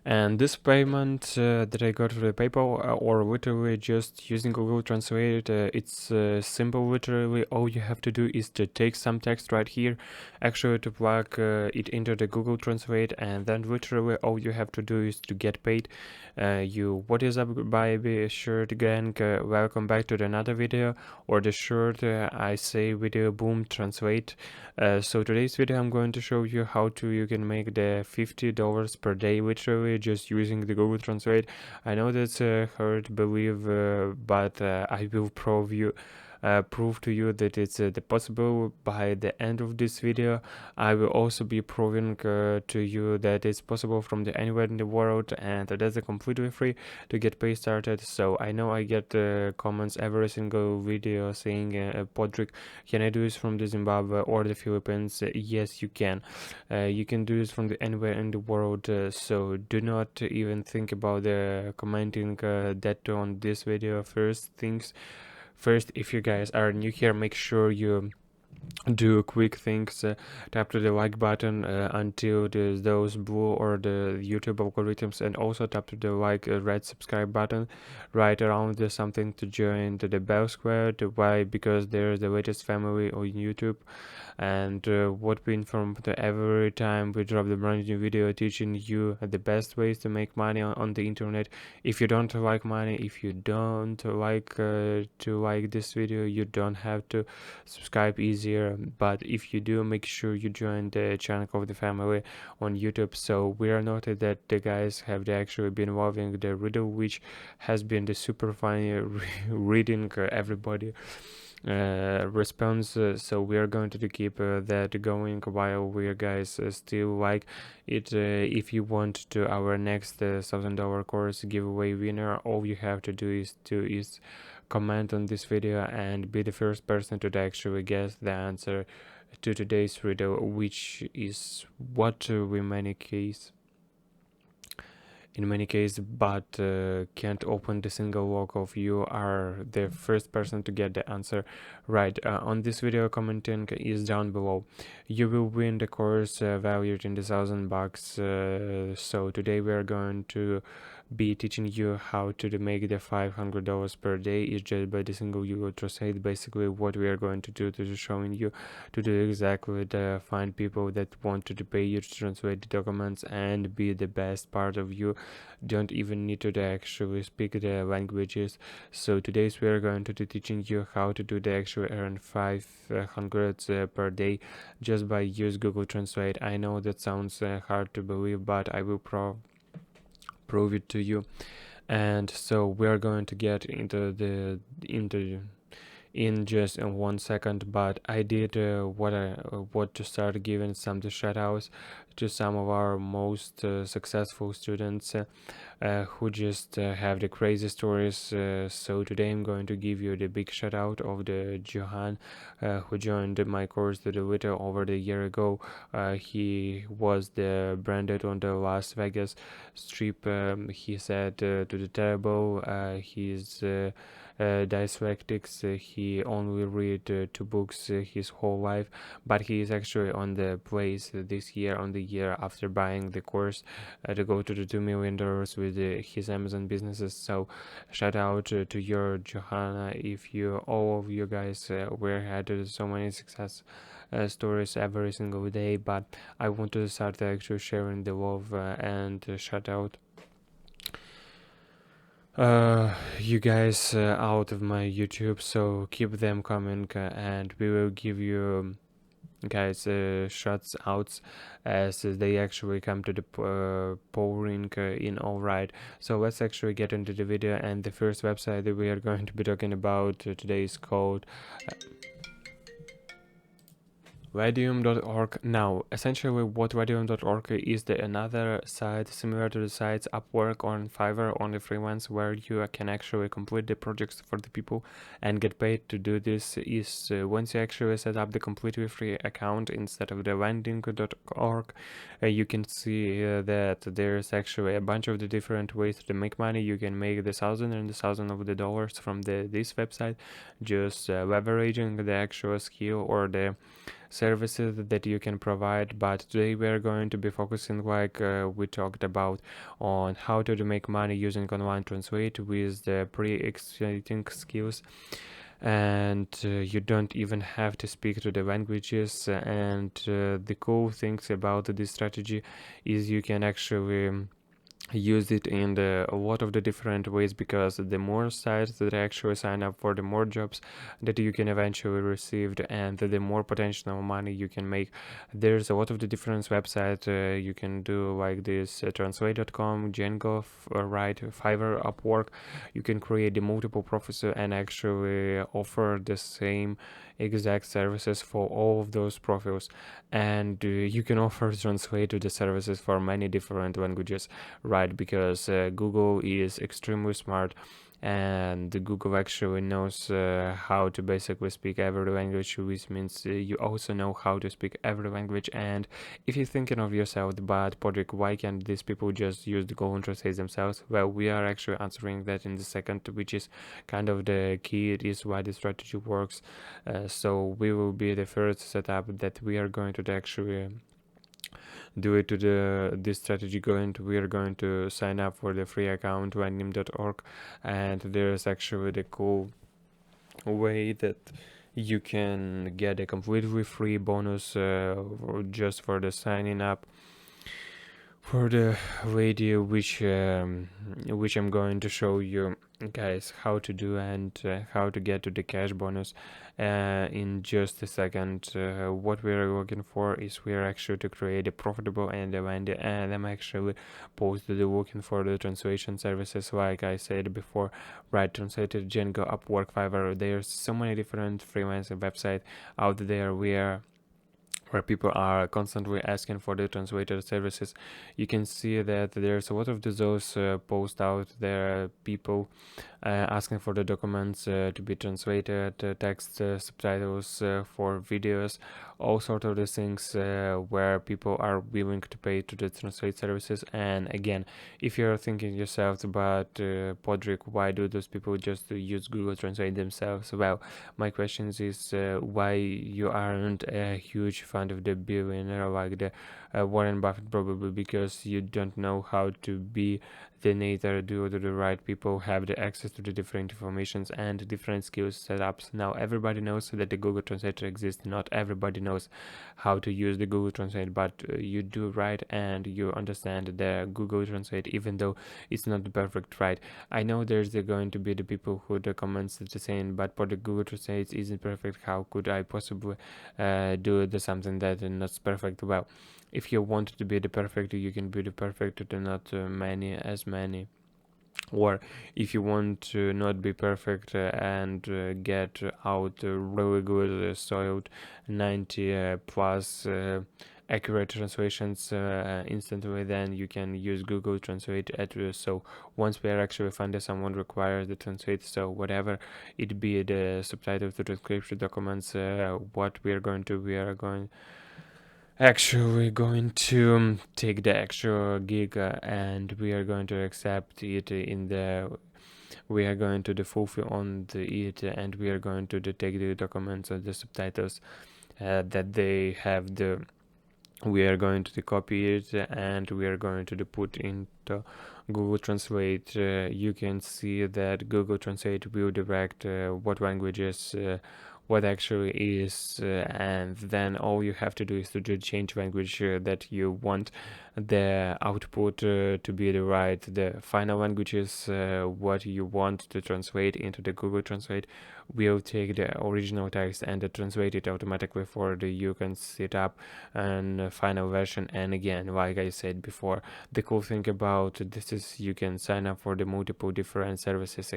And this payment that I got through PayPal or literally just using Google Translate, it's simple. Literally, all you have to do is to take some text right here, actually to plug it into the Google Translate, and then literally all you have to do is to get paid. What is up, baby? Shirt gang. Welcome back to another video, or the short I say video boom translate. So today's video I'm going to show you how you can make the $50 per day literally just using the Google Translate. I know that's hard to believe, but I will prove to you that it's possible. By the end of this video I will also be proving to you that it's possible from anywhere in the world, and that's completely free to get pay started. So I know I get comments every single video saying, Podric, can I do this from the Zimbabwe or the Philippines? Yes, you can. You can do this from anywhere in the world, so do not even think about commenting that on this video. First, if you guys are new here, make sure you do quick things. Tap to the like button until those blue or the YouTube algorithms, and also tap to the red subscribe button right around something to join the bell square. Why? Because there's the latest family on YouTube, and what we inform every time we drop the brand new video teaching you the best ways to make money on the internet. If you don't like money, if you don't like to like this video, you don't have to subscribe easier, but if you do, make sure you join the channel of the family on YouTube. So we are noted that the guys have actually been involving the riddle, which has been the super funny reading everybody response. So we are going to keep that going while we guys still like it. If you want to our next $1,000 course giveaway winner, all you have to do is comment on this video and be the first person to actually guess the answer to today's riddle, which is what we in many cases, but can't open the single lock of. You are the first person to get the answer right. On this video, commenting is down below. You will win the course valued in the $1,000. So today we are going to be teaching you how to make the $500 per day is just by the single Google Translate. Basically what we are going to do to showing you to do exactly the find people that want to pay you to translate the documents and be the best part of you. Don't even need to actually speak the languages. So today we are going to be teaching you how to do the actual earn 500 per day just by use Google Translate. I know that sounds hard to believe, but I will prove it to you. And so we are going to get into in just in 1 second, but I did what to start giving some the shout outs to some of our most successful students who just have the crazy stories. So today I'm going to give you the big shout out of the Johan who joined my course a little over the year ago. He was the branded on the Las Vegas strip. He said to the terrible he's dyslexics. He only read 2 books his whole life, but he is actually on the place this year, on the year after buying the course, to go to the $2 million with his Amazon businesses. So shout out to your Johanna. If you all of you guys were had so many success stories every single day, but I want to start actually sharing the love and shout out you guys out of my YouTube, so keep them coming, and we will give you guys shots outs as they actually come to the pouring in. All right, so let's actually get into the video, and the first website that we are going to be talking about today is called Radium.org. Now, essentially what Radium.org is another site similar to the sites Upwork or Fiverr on the freelance, where you can actually complete the projects for the people and get paid to do this. Is once you actually set up the completely free account instead of the landing.org, you can see that there's actually a bunch of the different ways to make money. You can make the $1,000 of the dollars from this website, just leveraging the actual skill or the services that you can provide. But today we are going to be focusing, like we talked about, on how to make money using online translate with the pre-existing skills, and you don't even have to speak to the languages. And the cool things about this strategy is you can actually use it in a lot of the different ways, because the more sites that actually sign up for, the more jobs that you can eventually receive, and the more potential money you can make. There's a lot of the different websites you can do, like this translate.com, Django, right, Fiverr, Upwork. You can create the multiple profiles and actually offer the same exact services for all of those profiles, and you can offer translate to the services for many different languages, right? Because Google is extremely smart, and Google actually knows how to basically speak every language, which means you also know how to speak every language. And if you're thinking of yourself, but Podric, why can't these people just use the Google Translate themselves? Well, we are actually answering that in the second, which is kind of the key. It is why the strategy works. So we will be the first setup that we are going to actually do it to this strategy. We are going to sign up for the free account random.org, and there's actually the cool way that you can get a completely free bonus just for the signing up for the video, which I'm going to show you guys how to do, and how to get to the cash bonus in just a second. What we are looking for is we are actually to create a profitable and I'm actually posted looking for the translation services, like I said before, right? Translated, Django, Upwork, Fiverr. There's so many different freelancing websites out there where people are constantly asking for the translator services. You can see that there's a lot of those posts out there, people asking for the documents to be translated, text, subtitles for videos, all sort of these things where people are willing to pay to the translate services. And again, if you're thinking yourself about Podric, why do those people just use Google Translate themselves? Well, my question is why you aren't a huge fan of the billionaire like the Warren Buffett? Probably because you don't know how to be the neither do the right people have the access to the different informations and different skills setups. Now everybody knows that the Google Translator exists. Not everybody knows how to use the Google Translate, but you do, right? And you understand the Google Translate, even though it's not perfect, right? I know there's going to be the people who the comments that are saying, but for the Google Translate isn't perfect, how could I possibly do something that is not perfect? Well, if you want to be the perfect, you can be the perfect to not many. Or if you want to not be perfect and get out really good soiled 90 plus accurate translations instantly, then you can use Google Translate so once we are actually finding someone requires the translate, so whatever it be, the subtitle to transcription documents, what we are going actually going to take the actual gig and we are going to accept it in the we are going to fulfill on it, and we are going to take the documents and the subtitles that they have we are going to copy it and we are going to put into Google Translate. You can see that Google Translate will direct what languages what actually is, and then all you have to do is to change language that you want the output to be the final languages what you want to translate into the Google Translate will take the original text and translate it automatically for the you can set up and final version. And again, like I said before, the cool thing about this is you can sign up for the multiple different services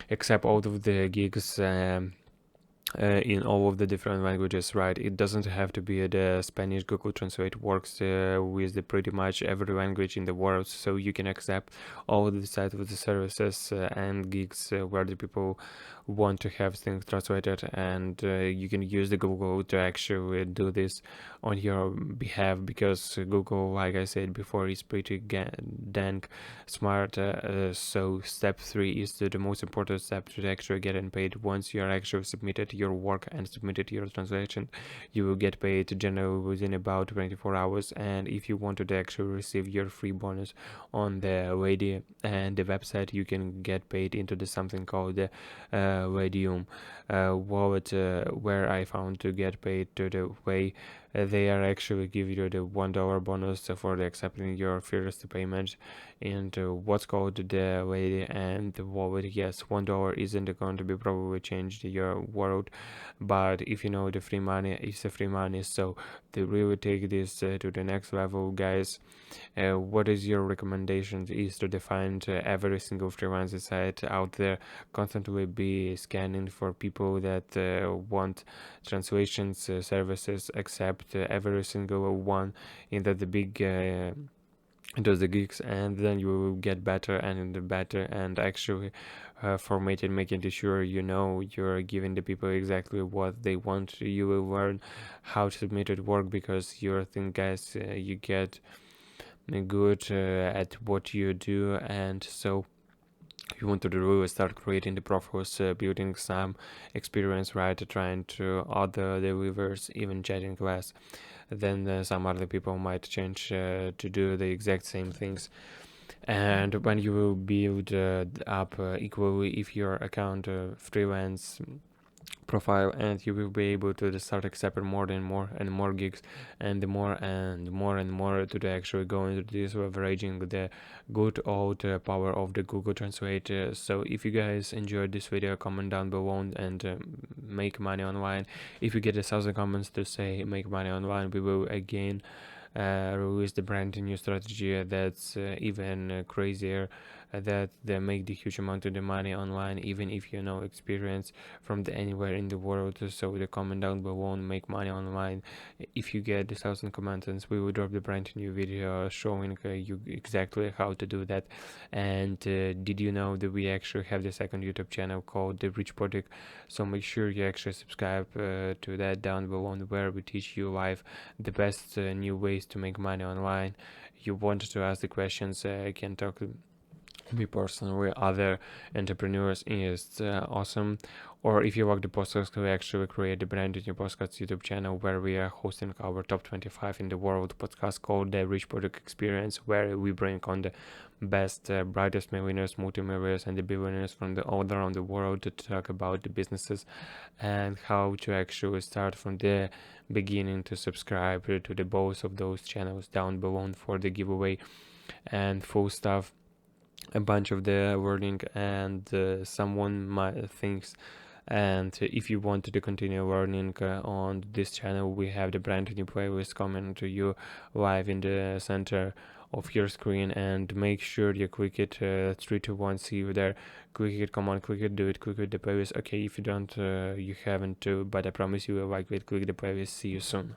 except all of the gigs in all of the different languages, right? It doesn't have to be the Spanish. Google Translate works with the pretty much every language in the world, so you can accept all the side of the services and gigs where the people want to have things translated, and you can use the Google to actually do this on your behalf, because Google, like I said before, is pretty dang smart. So step 3 is the most important step to actually getting paid. Once you are actually submitted your work and submitted your translation, you will get paid generally within about 24 hours. And if you wanted to actually receive your free bonus on the Wadi and the website, you can get paid into the something called the Wadium wallet, where I found to get paid to the way they are actually give you the $1 bonus for the accepting your first payment into what's called the Wadi and the wallet. Yes, $1 isn't going to be probably changed your world, but if you know the free money is the free money. So to really take this to the next level, guys, what is your recommendation is to define every single freelancer site out there, constantly be scanning for people that want translations services, accept every single one in that the big into the gigs, and then you will get better and better, and actually formatted, making sure you know you're giving the people exactly what they want. You will learn how to submit it work, because you think, guys, you get good at what you do. And so you want to really start creating the profiles, building some experience, right, trying to other delivers, even chatting class, then some other people might change to do the exact same things. And when you will build up equally, if your account freelance profile, and you will be able to start accepting more and more and more gigs, and more and more and more to actually go into this, leveraging the good old power of the Google Translate. So if you guys enjoyed this video, comment down below and make money online. If you get 1,000 comments to say make money online, we will again release the brand new strategy that's even crazier, that they make the huge amount of the money online, even if you know experience from the anywhere in the world. So the comment down below, make money online. If you get 1,000 comments, we will drop the brand new video showing you exactly how to do that. And did you know that we actually have the second YouTube channel called the Rich Podric? So make sure you actually subscribe to that down below, where we teach you live the best new ways to make money online. You wanted to ask the questions, I can talk to me personally, other entrepreneurs, is awesome. Or if you like the podcast, we actually create a brand new podcast YouTube channel where we are hosting our top 25 in the world podcast called the Rich Product Experience, where we bring on the best, brightest millionaires, multimillionaires, and the billionaires from all around the world to talk about the businesses and how to actually start from the beginning. To subscribe to the both of those channels down below for the giveaway and full stuff, a bunch of the learning, and someone might thinks. And if you want to continue learning on this channel, we have the brand new playlist coming to you live in the center of your screen, and make sure you click it. 3 to 1, see you there. Click it, come on, click it, do it, click it, the playlist. Okay, if you don't, you haven't to, but I promise you will like it. Click the playlist. See you soon.